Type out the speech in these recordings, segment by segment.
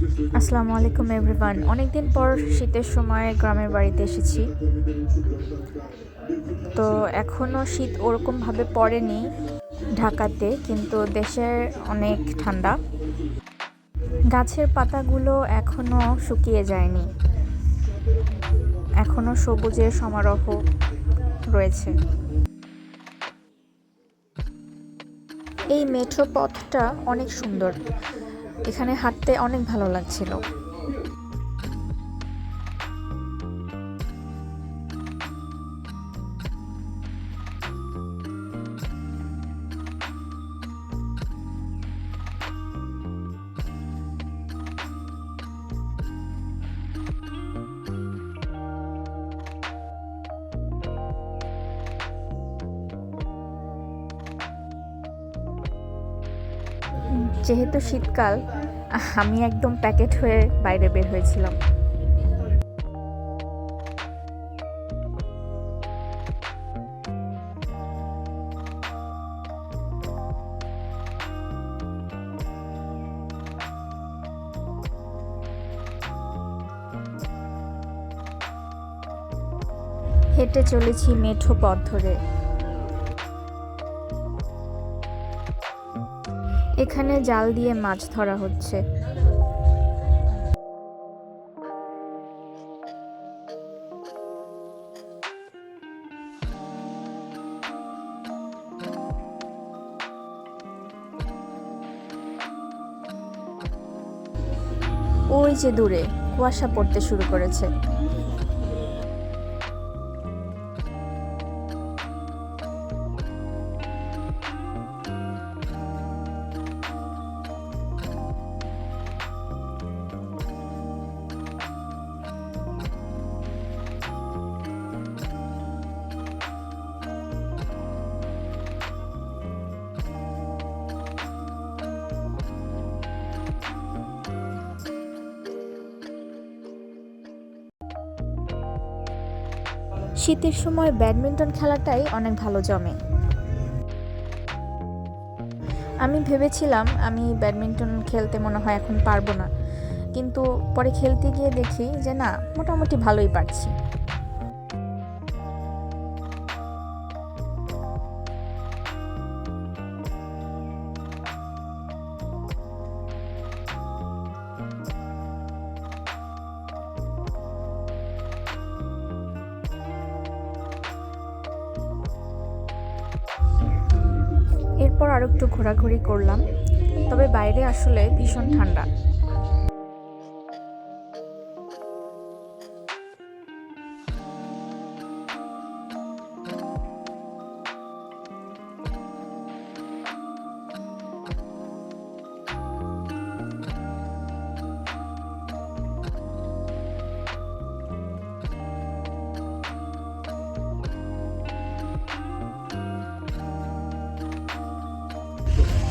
আসসালামু আলাইকুম এভরিওয়ান। অনেকদিন পর শীতের সময় গ্রামের বাড়িতে এসেছি। তো এখনও শীত ওরকমভাবে পড়েনি ঢাকাতে, কিন্তু দেশের অনেক ঠান্ডা। গাছের পাতাগুলো এখনও শুকিয়ে যায়নি, এখনও সবুজের সমারোহ রয়েছে। এই মেঠো পথটা অনেক সুন্দর, এখানে হাঁটতে অনেক ভালো লাগছিল। যেহেতু শীতকাল, আমি একদম প্যাকেট হয়ে বাইরে বের হয়েছিলাম। হেঁটে চলেছি মেঠো পথ ধরে। এখানে জাল দিয়ে মাছ ধরা হচ্ছে। ওই যে দূরে কুয়াশা পড়তে শুরু করেছে। শীতের সময় ব্যাডমিন্টন খেলাটাই অনেক ভালো জমে। আমি ভেবেছিলাম আমি ব্যাডমিন্টন খেলতে মনে হয় এখন পারবো না, কিন্তু পরে খেলতে গিয়ে দেখি যে না, মোটামুটি ভালোই পারছি। এরপর আরও একটু ঘোরাঘুরি করলাম, তবে বাইরে আসলে ভীষণ ঠান্ডা।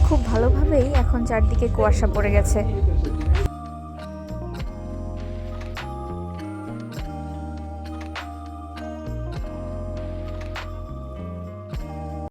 খুব ভালোভাবেই এখন চারদিকে কুয়াশা পড়ে গেছে।